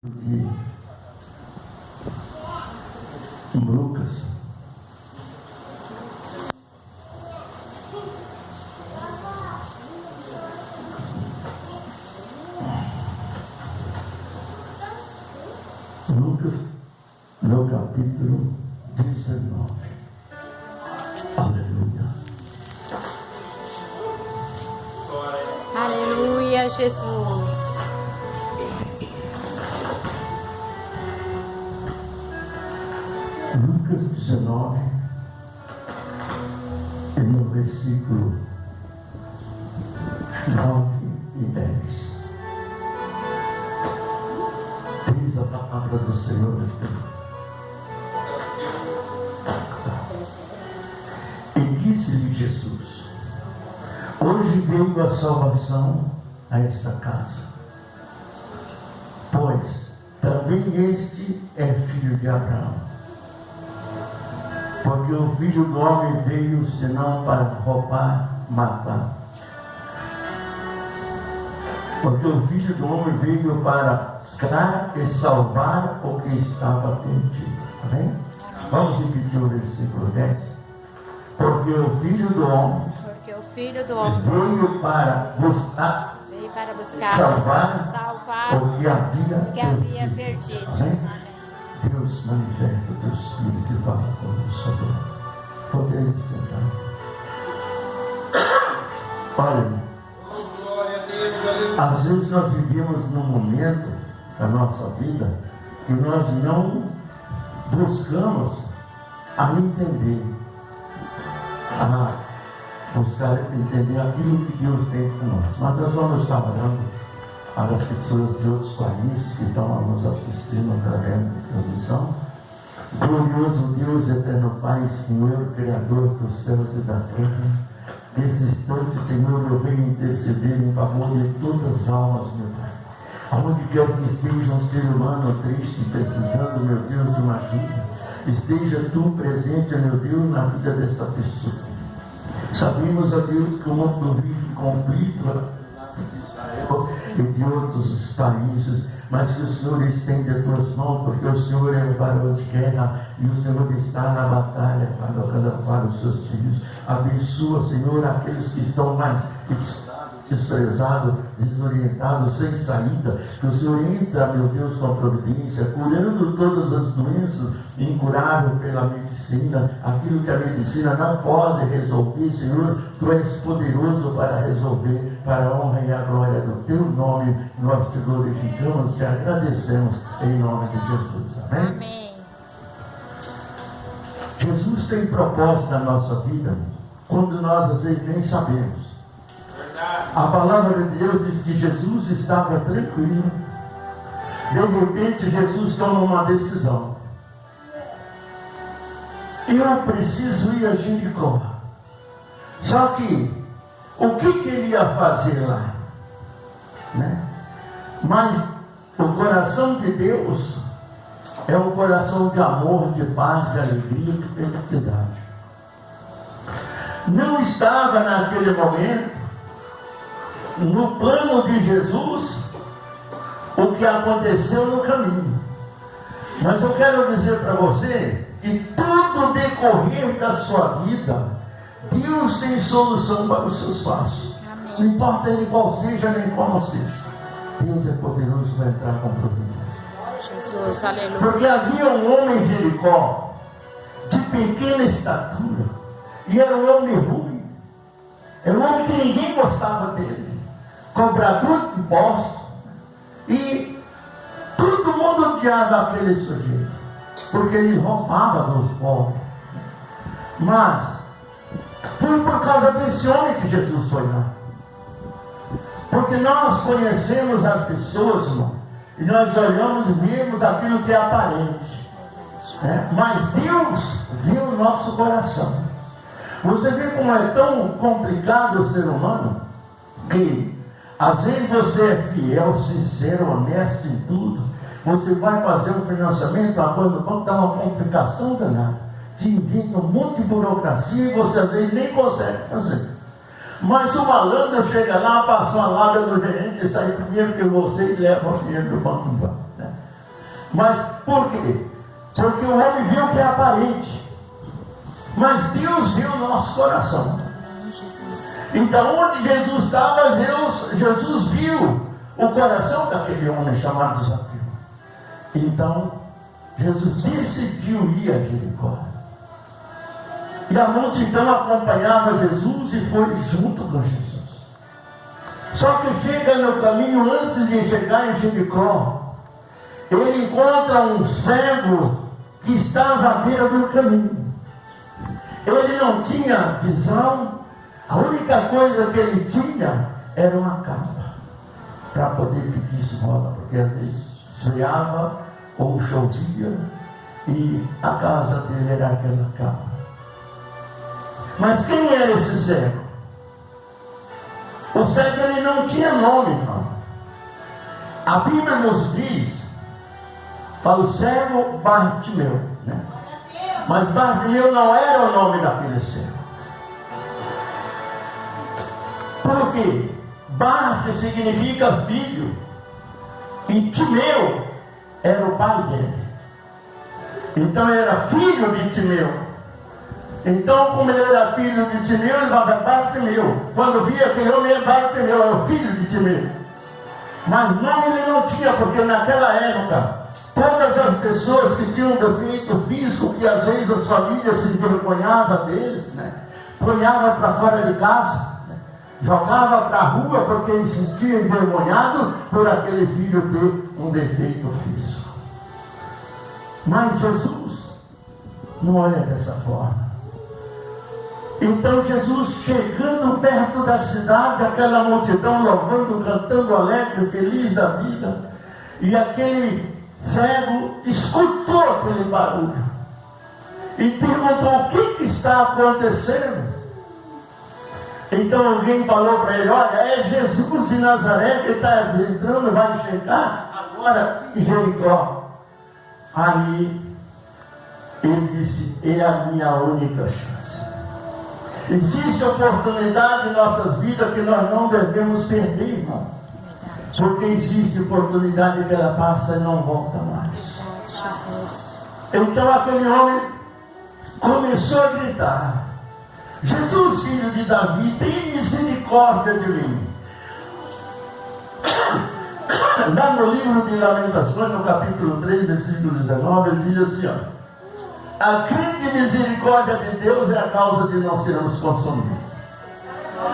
de Lucas. Lucas, no capítulo 19. Aleluia. Aleluia, Jesus. Lucas 19, e no versículo 9 e 10. Diz a palavra do Senhor assim. E disse-lhe Jesus: hoje veio a salvação a esta casa, pois também este é filho de Abraão. Porque o Filho do Homem veio senão para roubar, matar. Porque o Filho do Homem veio para buscar e salvar o que estava perdido. Amém? Vamos repetir o versículo 10. Porque o Filho do Homem veio para buscar, salvar o que havia perdido. Amém? Deus manifesta o teu Espírito e fala conosco agora. Podeis sentar. Olha, às vezes nós vivemos num momento da nossa vida que nós não buscamos a entender, buscar entender aquilo que Deus tem por nós. Mas nós vamos estar orando para as pessoas de outros países que estão nos assistindo através da transmissão. Glorioso Deus, eterno Pai, Senhor, Criador dos céus e da terra, nesse instante, Senhor, eu venho interceder em favor de todas as almas, meu Pai. Aonde quer que esteja um ser humano triste, precisando, meu Deus, de uma ajuda, esteja Tu presente, meu Deus, na vida desta pessoa. Sabemos, ó Deus, que o mundo vive conflito e de outros países, mas que o Senhor estende as tuas mãos, porque o Senhor é o varão de guerra e o Senhor está na batalha para os seus filhos. Abençoa, Senhor, aqueles que estão mais desprezados, desorientados, sem saída, que o Senhor entra, meu Deus, com a providência, curando todas as doenças incuráveis pela medicina, aquilo que a medicina não pode resolver, Senhor, Tu és poderoso para resolver, para a honra e a glória do Teu nome, nós Te glorificamos, Te agradecemos, em nome de Jesus, amém? Amém. Jesus tem propósito na nossa vida, quando nós às vezes nem sabemos. A palavra de Deus diz que Jesus estava tranquilo. De repente Jesus toma uma decisão. Eu preciso ir a Jericó. Só que o que ele ia fazer lá? Né? Mas o coração de Deus é um coração de amor, de paz, de alegria, de felicidade. Não estava naquele momento no plano de Jesus o que aconteceu no caminho. Mas eu quero dizer para você que todo decorrer da sua vida, Deus tem solução para os seus passos. Amém. Não importa ele qual seja, nem como seja. Deus é poderoso para entrar com providência. Jesus, aleluia. Porque havia um homem em Jericó, de pequena estatura, e era um homem ruim. Era um homem que ninguém gostava dele. Cobrador de impostos, e todo mundo odiava aquele sujeito, porque ele roubava dos pobres. Mas foi por causa desse homem que Jesus foi lá. Porque nós conhecemos as pessoas, irmão, e nós olhamos e vemos aquilo que é aparente, né? Mas Deus viu o nosso coração. Você vê como é tão complicado o ser humano, que às vezes você é fiel, sincero, honesto em tudo. Você vai fazer um financiamento, agora no banco dá uma complicação danada. Te inventa um monte de burocracia e você às vezes nem consegue fazer. Mas o malandro chega lá, passa uma lábia no gerente e sai primeiro que você e leva o dinheiro do banco embora, né? Mas por quê? Porque o homem viu que é aparente, mas Deus viu o nosso coração. Então onde Jesus estava, Jesus viu o coração daquele homem chamado Zaqueu. Então Jesus decidiu ir a Jericó. E a multidão acompanhava Jesus e foi junto com Jesus. Só que chega no caminho, antes de chegar em Jericó, ele encontra um cego que estava à beira do caminho. Ele não tinha visão, a única coisa que ele tinha era uma capa para poder pedir esmola, porque às vezes esfriava ou chovia e a casa dele era aquela capa. Mas quem era esse cego? O cego ele não tinha nome, não. A Bíblia nos diz, fala o cego Bartimeu, né? Mas Bartimeu não era o nome daquele cego. Por quê? Bart significa filho e Timeu era o pai dele. Então ele era filho de Timeu. Então, como ele era filho de Timeu, ele falava Bartimeu. Quando via aquele homem, era Bartimeu, era o filho de Timeu. Mas nome ele não tinha, porque naquela época, todas as pessoas que tinham defeito físico, que às vezes as famílias se envergonhavam deles, né? Punhava para fora de casa, né? Jogava para a rua, porque ele se sentia envergonhado por aquele filho ter um defeito físico. Mas Jesus não é dessa forma. Então Jesus, chegando perto da cidade, aquela multidão louvando, cantando alegre, feliz da vida, e aquele cego escutou aquele barulho e perguntou: o que está acontecendo? Então alguém falou para ele: olha, é Jesus de Nazaré que está entrando, vai chegar agora em Jericó. Aí ele disse: é a minha única chance. Existe oportunidade em nossas vidas que nós não devemos perder, irmão. Porque existe oportunidade que ela passa e não volta mais. Então aquele homem começou a gritar: Jesus, filho de Davi, tem misericórdia de mim. Lá no livro de Lamentações, no capítulo 3, versículo 19, ele diz assim, ó: a grande misericórdia de Deus é a causa de não sermos consumidos.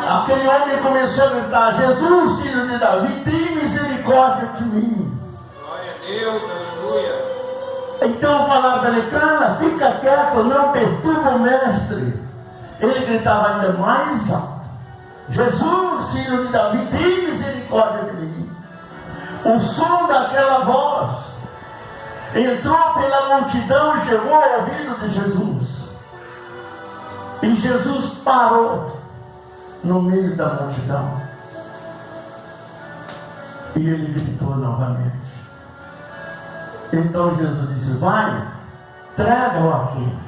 Aquele homem começou a gritar: Jesus, filho de Davi, tem misericórdia de mim. Glória a Deus, aleluia. Então falava para ele: cala, fica quieto, não perturba o mestre. Ele gritava ainda mais alto: Jesus, filho de Davi, tem misericórdia de mim. O som daquela voz entrou pela multidão e chegou ao ouvido de Jesus. E Jesus parou no meio da multidão. E ele gritou novamente. Então Jesus disse: vai, traga-o aqui.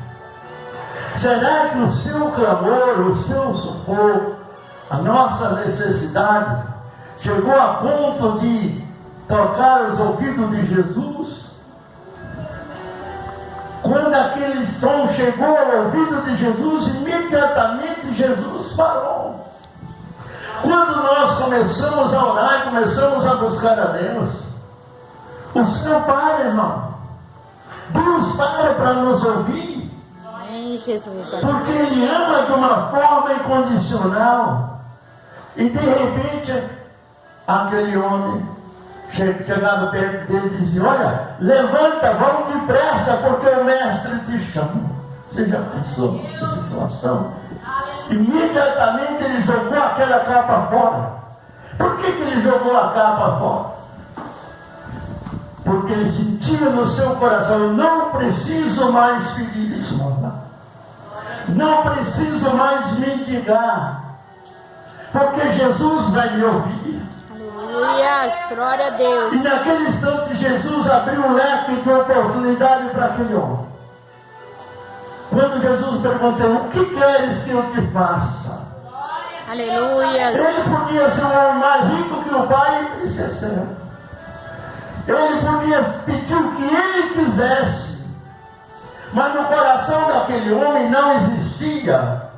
Será que o seu clamor, o seu socorro, a nossa necessidade chegou a ponto de tocar os ouvidos de Jesus? Quando aquele som chegou ao ouvido de Jesus, imediatamente Jesus parou. Quando nós começamos a orar, começamos a buscar a Deus, o Senhor para, irmão. Deus para nos ouvir. Amém, Jesus. Porque Ele ama de uma forma incondicional. E de repente, aquele homem, chegado perto dele, dizia: olha, levanta, vamos depressa, porque o mestre te chama. Você já pensou nessa situação? Imediatamente ele jogou aquela capa fora. Por que ele jogou a capa fora? Porque ele sentia no seu coração: eu não preciso mais pedir esmola, não preciso mais mendigar, porque Jesus vai me ouvir. Aleluia, glória a Deus. E naquele instante Jesus abriu um leque de oportunidade para aquele homem. Quando Jesus perguntou: o que queres que eu te faça? Aleluia. Ele podia ser um homem mais rico que o pai e ser cego. Ele podia pedir o que ele quisesse, mas no coração daquele homem não existia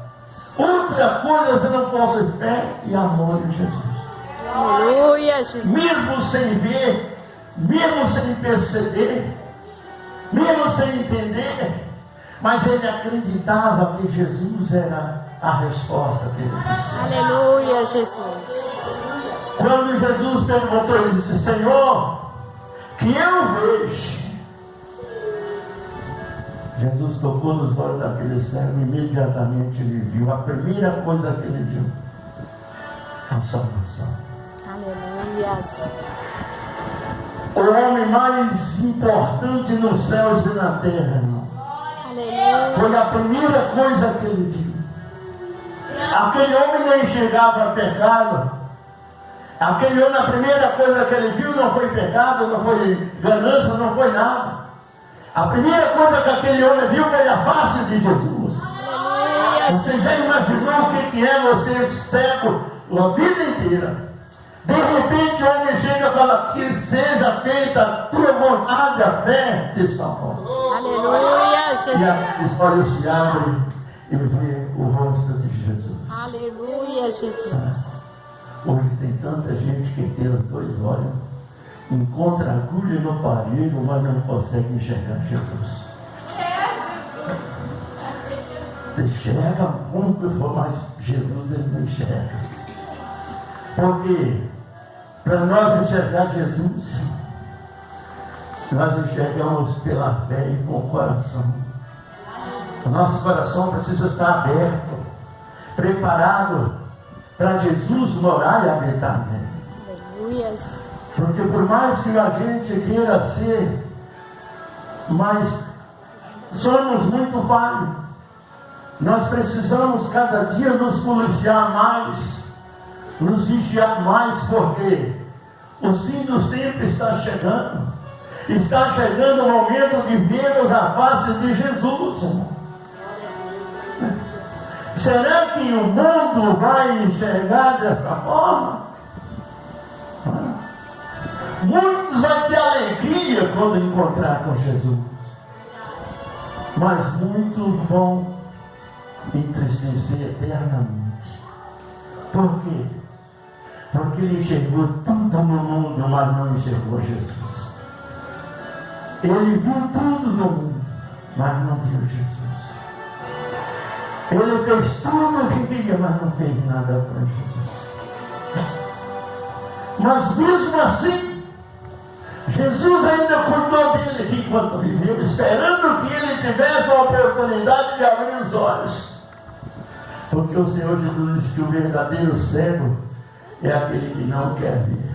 outra coisa senão fosse fé e amor em Jesus. Aleluia, Jesus. Mesmo sem ver, mesmo sem perceber, mesmo sem entender, mas ele acreditava que Jesus era a resposta que ele precisava. Aleluia, Jesus. Quando Jesus perguntou, ele disse: Senhor, que eu vejo. Jesus tocou nos olhos daquele cego, imediatamente ele viu. A primeira coisa que ele viu, a salvação. Aleluia. O homem mais importante nos céus e na terra, irmão. Aleluia. Foi a primeira coisa que ele viu. Aquele homem não enxergava pecado. Aquele homem, a primeira coisa que ele viu não foi pecado, não foi ganância, não foi nada. A primeira coisa que aquele homem viu foi a face de Jesus. Aleluia. Você já imaginou o que é você cego a vida inteira? De repente o homem chega e fala: que seja feita a tua vontade, a fé te salvou. Aleluia, E Jesus. os olhos se abrem e vê o rosto de Jesus. Aleluia, Jesus. Hoje tem tanta gente que tem os dois olhos, encontra agulha no parede, mas não consegue enxergar Jesus. Enxerga muito, mas Jesus ele não enxerga. Porque para nós enxergar Jesus, nós enxergamos pela fé e com o coração. O nosso coração precisa estar aberto, preparado para Jesus morar e habitar nele. Aleluia. Porque por mais que a gente queira ser, mas somos muito falhos. Nós precisamos cada dia nos policiar mais, nos vigiar mais, porque o fim dos tempos está chegando. Está chegando o momento de vermos a face de Jesus, irmão. Será que o mundo vai enxergar dessa forma? Muitos vão ter alegria quando encontrar com Jesus, mas muitos vão entristecer eternamente. Por quê? Porque ele enxergou tudo no mundo, mas não enxergou Jesus. Ele viu tudo no mundo, mas não viu Jesus. Ele fez tudo o que queria, mas não fez nada para Jesus. Mas mesmo assim, Jesus ainda cuidou dele enquanto viveu, esperando que ele tivesse a oportunidade de abrir os olhos. Porque o Senhor Jesus disse que o verdadeiro cego é aquele que não quer ver.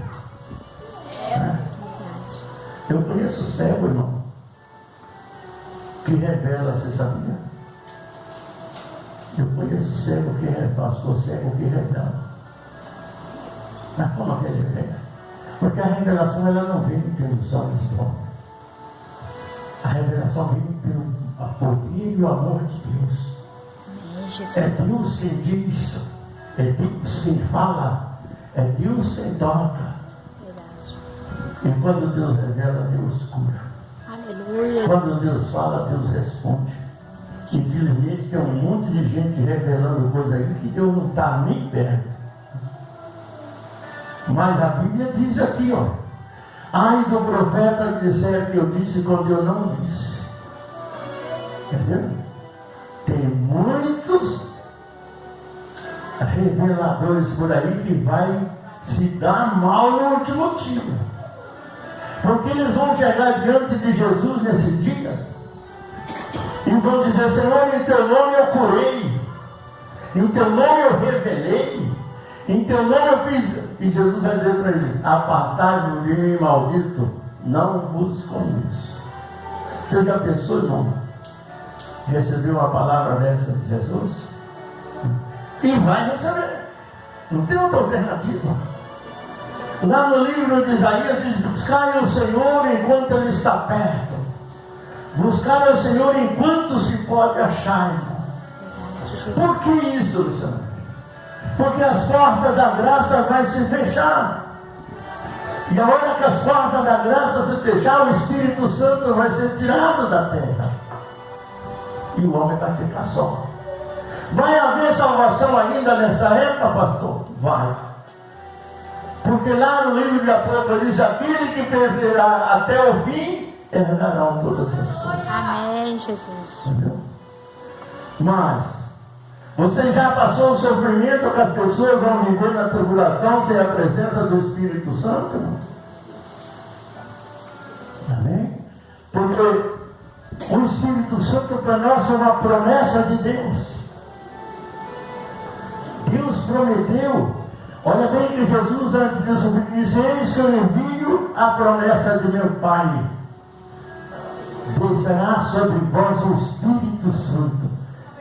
Eu conheço cego, irmão, que revela, você sabia? Eu conheço cego que revela, pastor cego que revela. Mas como que ele revela? Porque a revelação ela não vem pelos olhos do homem. A revelação vem pelo poder e o amor de Deus. É Deus quem diz, é Deus quem fala, é Deus quem toca. E quando Deus revela, Deus cura. Aleluia. Quando Deus fala, Deus responde. Infelizmente tem um monte de gente revelando coisa aí que Deus não está nem perto. Mas a Bíblia diz aqui, ó: ai do profeta que disser que eu disse quando eu não disse. Entendeu? Tem muitos reveladores por aí que vai se dar mal no último dia. Porque eles vão chegar diante de Jesus nesse dia e vão dizer: Senhor, em teu nome eu curei, em teu nome eu revelei, em teu nome eu fiz. E Jesus vai dizer para ele: apartai-vos de mim, maldito, não vos conheço. Você já pensou, irmão? Recebeu uma palavra dessa de Jesus? E vai receber. Não tem outra alternativa. Lá no livro de Isaías diz: buscai o Senhor enquanto Ele está perto. Buscar o Senhor enquanto se pode achar. Por que isso, Luciano? Porque as portas da graça vão se fechar. E a hora que as portas da graça se fechar, o Espírito Santo vai ser tirado da terra. E o homem vai ficar só. Vai haver salvação ainda nessa época, pastor? Vai. Porque lá no livro de Apocalipse, aquele que perseverar até o fim, herdarão todas as coisas. Amém, Jesus. Entendeu? Mas, você já passou o sofrimento que as pessoas vão viver na tribulação sem a presença do Espírito Santo? Amém? Porque o Espírito Santo para nós é uma promessa de Deus. Deus prometeu. Olha bem que Jesus antes disso disse: eis que eu envio a promessa de meu Pai. Descerá sobre vós o Espírito Santo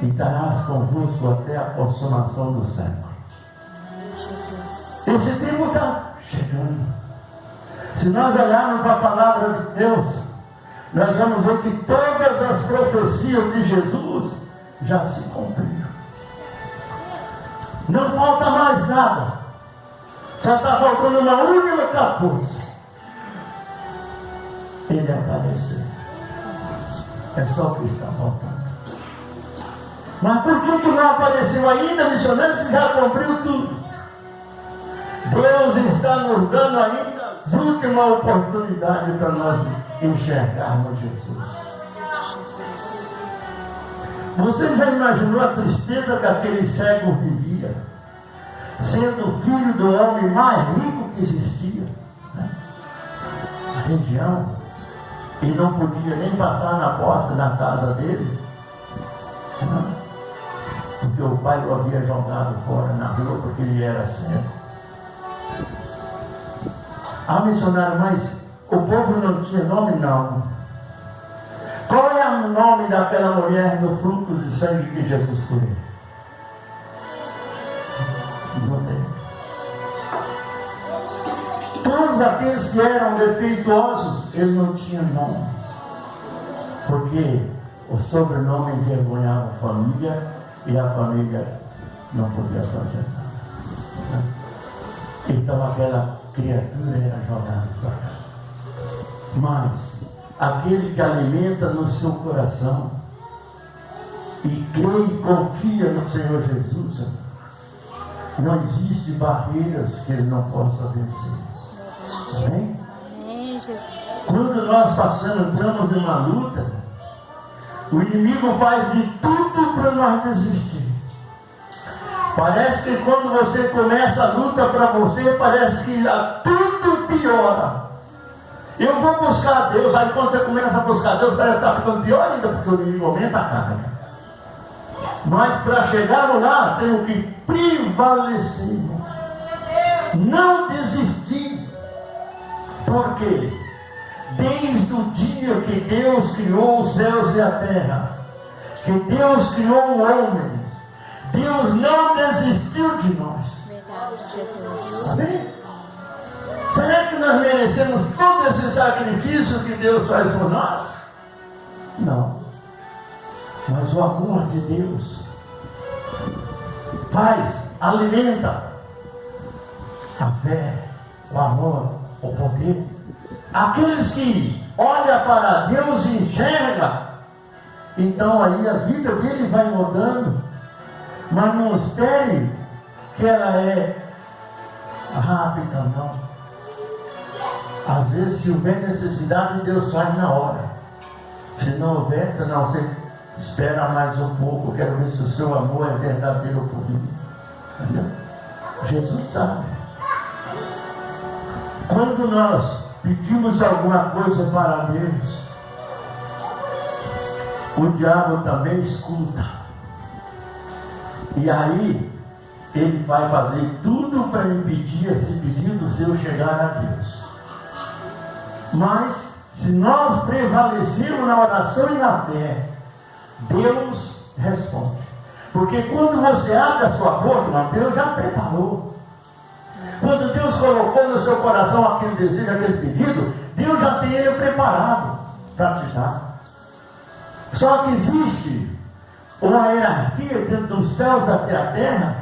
e estarás convosco até a consumação do século. Jesus. Esse tempo está chegando. Se nós olharmos para a palavra de Deus, nós vamos ver que todas as profecias de Jesus já se cumpriram. Não falta mais nada. Só está faltando uma única coisa: Ele aparecer. É só o que está faltando. Mas por que não apareceu ainda, missionário, se já cumpriu tudo? Deus está nos dando ainda as últimas oportunidades para nós enxergarmos Jesus. Jesus. Você já imaginou a tristeza que aquele cego vivia, sendo o filho do homem mais rico que existia, né? Na região, e não podia nem passar na porta da casa dele, né? Porque o pai o havia jogado fora na rua porque ele era cego. Ah, missionário, mas o povo não tinha nome? Não. Qual é o nome daquela mulher no fluxo de sangue que Jesus curou? Não tem. Todos aqueles que eram defeituosos, ele não tinha nome. Porque o sobrenome envergonhava a família e a família não podia fazer nada. Então aquela criatura era jogada fora. Mas aquele que alimenta no seu coração e crê e confia no Senhor Jesus, não existe barreiras que ele não possa vencer. Amém? Amém, Jesus. Quando nós entramos numa luta, o inimigo faz de tudo para nós desistir. Parece que quando você começa a luta para você, parece que tudo piora. Eu vou buscar Deus. Aí quando você começa a buscar Deus, parece que está ficando pior ainda, porque o inimigo aumenta a carga. Mas para chegar lá, temos que prevalecer. Não desistir. Por quê? Desde o dia que Deus criou os céus e a terra, que Deus criou o homem, Deus não desistiu de nós. Verdade, Jesus. Amém? Será que nós merecemos todo esse sacrifício que Deus faz por nós? Não. Mas o amor de Deus faz, alimenta a fé, o amor, o poder. Aqueles que olham para Deus e enxergam, então aí a vida dele vai mudando. Mas não espere que ela é rápida, não. Às vezes, se houver necessidade, Deus faz na hora. Se não houver, senão você espera mais um pouco. Quero ver se o seu amor é verdadeiro por mim. Entendeu? Jesus sabe. Quando nós pedimos alguma coisa para Deus, o diabo também escuta. E aí, ele vai fazer tudo para impedir esse pedido seu chegar a Deus. Mas, se nós prevalecermos na oração e na fé, Deus responde. Porque quando você abre a sua boca, Deus já preparou. Quando Deus colocou no seu coração aquele desejo, aquele pedido, Deus já tem ele preparado para te dar. Só que existe uma hierarquia dentro dos céus até a terra,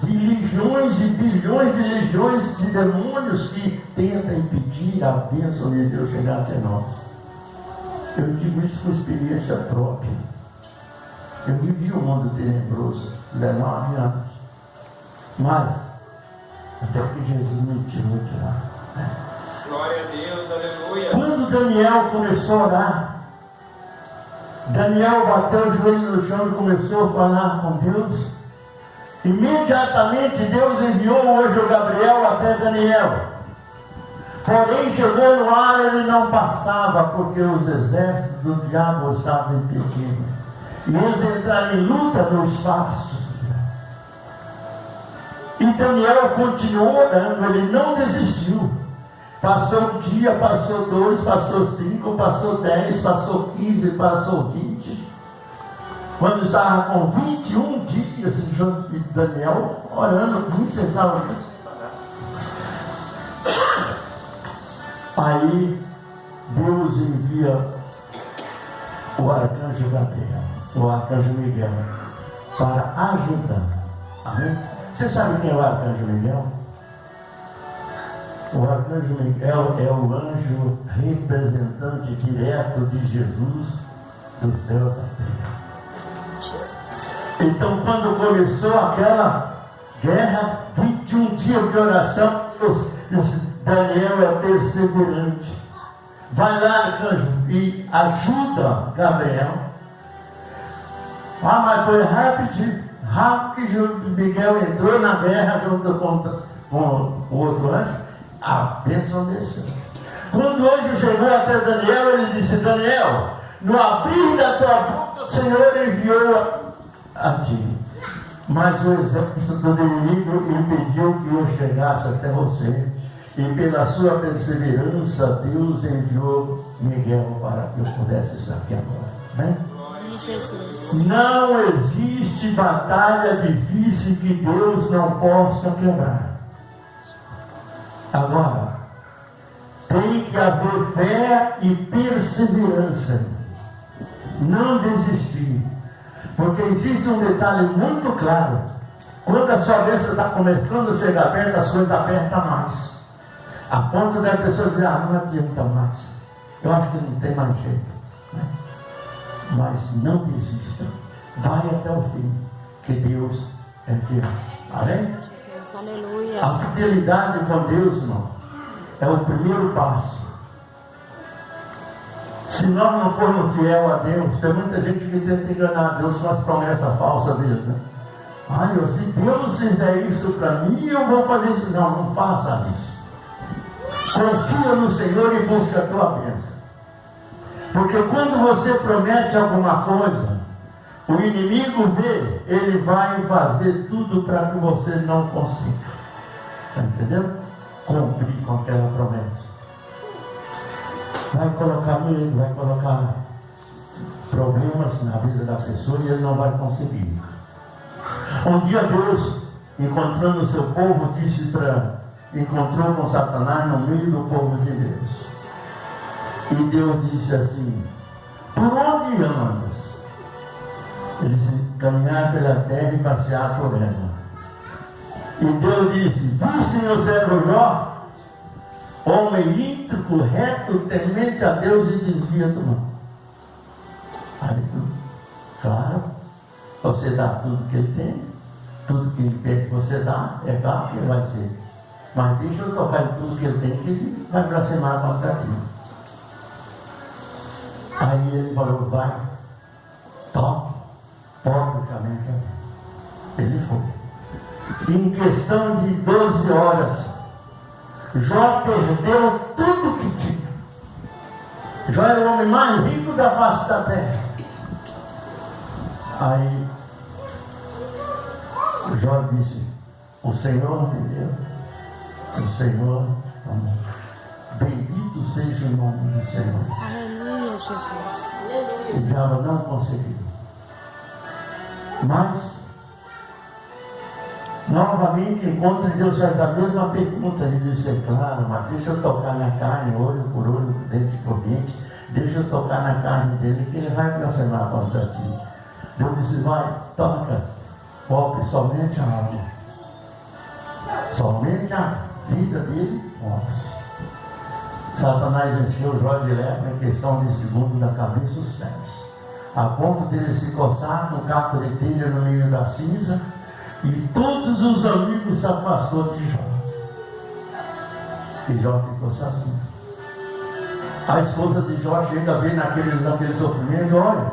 de legiões e bilhões de legiões de demônios que tentam impedir a bênção de Deus chegar até nós. Eu digo isso com experiência própria. Eu vivi um mundo tenebroso, 19 anos. Mas, até que Jesus me tirou de lá. Glória a Deus, aleluia. Quando Daniel começou a orar, Daniel bateu o joelho no chão e começou a falar com Deus. Imediatamente Deus enviou o anjo Gabriel até Daniel. Porém, chegou no ar, ele não passava, porque os exércitos do diabo estavam impedindo. E eles entraram em luta no espaço. E Daniel continuou orando, ele não desistiu. Passou um dia, passou 2, passou 5, passou 10, passou 15, passou 20. Quando estava com 21 dias, Daniel orando incessantemente. Aí Deus envia o arcanjo Gabriel, o arcanjo Miguel, para ajudar. Amém? Você sabe quem é o arcanjo Miguel? O arcanjo Miguel é o anjo representante direto de Jesus dos céus à terra. Então, quando começou aquela guerra, 21 dias de oração, Daniel é perseverante. Vai lá, arcanjo, e ajuda Gabriel. Mas foi rápido, Miguel entrou na guerra junto com o outro anjo. A bênção desceu. Quando o anjo chegou até Daniel, ele disse: Daniel, no abrir da tua boca o Senhor enviou a ti, mas o exército do inimigo impediu que eu chegasse até você, e pela sua perseverança Deus enviou Miguel para que eu pudesse estar aqui agora. Né? Jesus. Não existe batalha difícil que Deus não possa quebrar. Agora, tem que haver fé e perseverança. Não desistir. Porque existe um detalhe muito claro. Quando a sua bênção está começando a chegar perto, as coisas apertam mais. A ponto da pessoa dizer: não adianta mais. Eu acho que não tem mais jeito. Né? Mas não desista. Vai até o fim. Que Deus é fiel. Amém? Jesus, aleluia. A fidelidade com Deus, irmão, é o primeiro passo. Se nós não formos fiel a Deus, tem muita gente que tenta enganar Deus com as promessas falsas dele, né? Se Deus fizer isso para mim, eu vou fazer isso. Não faça isso. Confia no Senhor e busca a tua bênção. Porque quando você promete alguma coisa, o inimigo vê, ele vai fazer tudo para que você não consiga. Está entendendo? Cumprir com aquela promessa. Vai colocar medo, vai colocar problemas na vida da pessoa e ele não vai conseguir. Um dia Deus, encontrando o seu povo, encontrou com Satanás no meio do povo de Deus. E Deus disse assim: por onde andas? Ele disse: caminhar pela terra e passear por ela. E Deus disse: viste meu servo Jó? Homem íntegro, reto, temente a Deus e desvia do mal. Aí tudo, claro, você dá tudo que ele tem, tudo que ele pede que você dá, é claro que ele vai ser. Mas deixa eu tocar em tudo que ele tem, que ele vai blasfemar contra ti. Aí ele falou: vai, toque, toque o caminho. Ele foi. Em questão de 12 horas, Jó perdeu tudo que tinha. Jó era o homem mais rico da face da terra. Aí Jó disse: o Senhor me deu, o Senhor amou. Bendito seja o nome do Senhor. Aleluia, Jesus. O diabo não conseguiu. Mas novamente encontra Deus faz a mesma pergunta. Ele disse: é claro, mas deixa eu tocar na carne, olho por olho, dente por dente. Deixa eu tocar na carne dele, que ele vai blasfemar contra ti. Deus disse: vai, toca, pobre somente a alma. Somente a vida dele mostra. Satanás encheu Jó de lepra em questão de segundo da cabeça aos pés, a ponto de ele se coçar no caco de telha no meio da cinza, e todos os amigos se afastou de Jó. E Jó ficou sozinho. A esposa de Jó chega a ver naquele sofrimento, olha,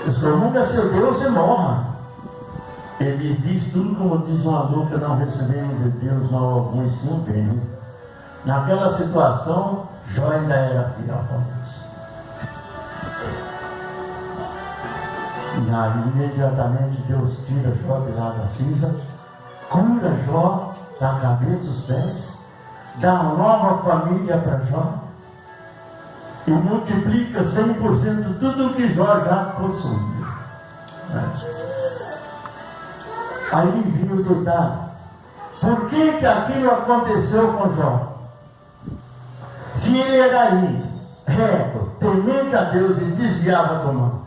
excomunga seu Deus e morra. Ele diz tudo como diz uma luta, não recebemos de Deus mal algum e sim bem. Naquela situação, Jó ainda era fiel a Deus. E aí, imediatamente, Deus tira Jó de lá da cinza, cura Jó da cabeça aos pés, dá uma nova família para Jó e multiplica 100% tudo o que Jó já possuía. Aí viu o detalhe. Por que aquilo aconteceu com Jó? Se ele era índio, reto, temente a Deus e desviava do mal,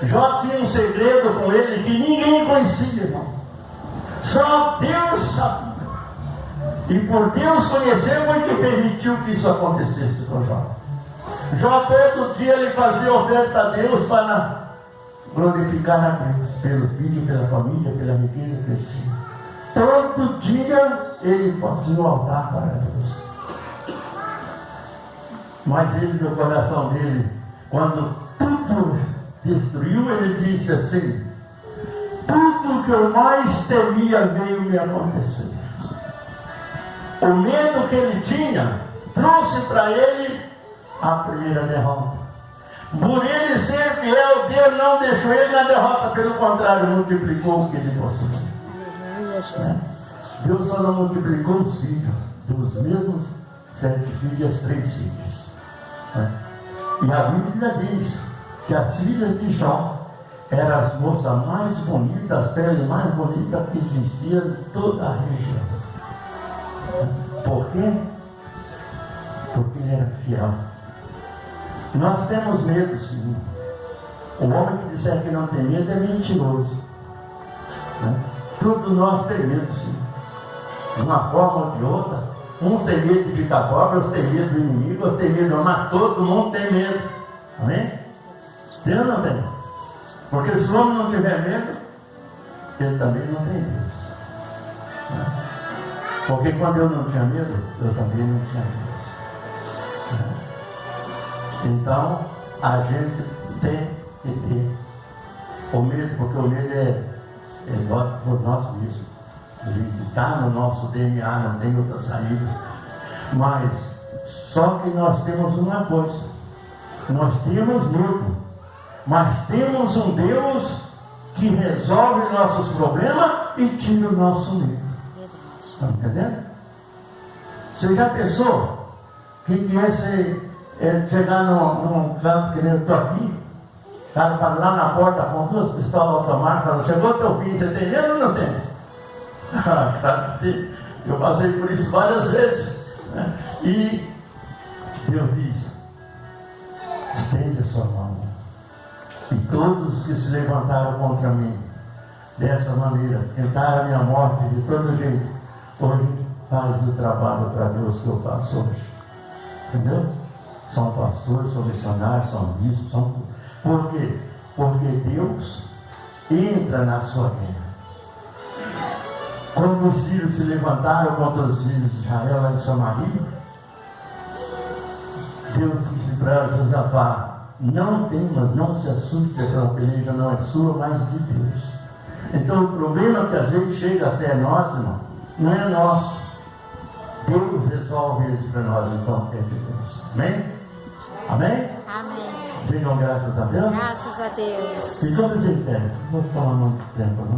Jó tinha um segredo com ele que ninguém conhecia, irmão. Só Deus sabia. E por Deus conhecer foi que permitiu que isso acontecesse com Jó. Jó todo dia ele fazia oferta a Deus para glorificar a Deus, pelo filho, pela família, pela riqueza que ele tinha. Todo dia ele fazia o altar para Deus. Mas ele, no coração dele, quando tudo destruiu, ele disse assim: tudo que eu mais temia veio me acontecer. O medo que ele tinha trouxe para ele a primeira derrota. Por ele ser fiel, Deus não deixou ele na derrota, pelo contrário, multiplicou o que ele possuía. Deus só não multiplicou os filhos, dos mesmos 7 filhos e as 3 filhas. E a Bíblia diz que as filhas de Jó eram as moças mais bonitas, as peles mais bonitas que existiam em toda a região. Por quê? Porque ele era fiel. Nós temos medo, sim. O homem que disser que não tem medo é mentiroso. Tudo nós temos medo, sim. De uma forma ou de outra. Uns têm medo de ficar pobre, outros têm medo do inimigo, outros têm medo, mas todo mundo tem medo. Amém? Deus não tem. Porque se o homem não tiver medo, ele também não tem Deus. Porque quando eu não tinha medo, eu também não tinha Deus. Então, a gente tem que ter o medo, porque o medo é por nós mesmos. Ele está no nosso DNA, não tem outra saída. Mas, só que nós temos uma coisa: nós temos medo, mas temos um Deus que resolve nossos problemas e tira o nosso medo. Está entendendo? Você já pensou que é chegar num canto que nem eu estou aqui, o cara está lá na porta com 2 pistolas automáticas, chegou teu fim, você tem medo ou não tem? Eu passei por isso várias vezes, né? E Deus diz: estende a sua mão, e todos que se levantaram contra mim dessa maneira, tentaram a minha morte de todo jeito, hoje faz o trabalho para Deus que eu faço hoje. Entendeu? São pastores, são missionários, são bispos, são... Por quê? Porque Deus entra na sua guerra. Quando os filhos se levantaram contra os filhos de Israel lá em Samaria, Deus disse para Josafá: não temas, não se assuste, aquela peleja não é sua, mas de Deus. Então o problema que às vezes chega até nós, irmão, não é nosso. Deus resolve isso para nós, então é de Deus. Amém? Amém? Amém. Digam graças a Deus. Graças a Deus. E todos em pé. Vou tomar muito tempo.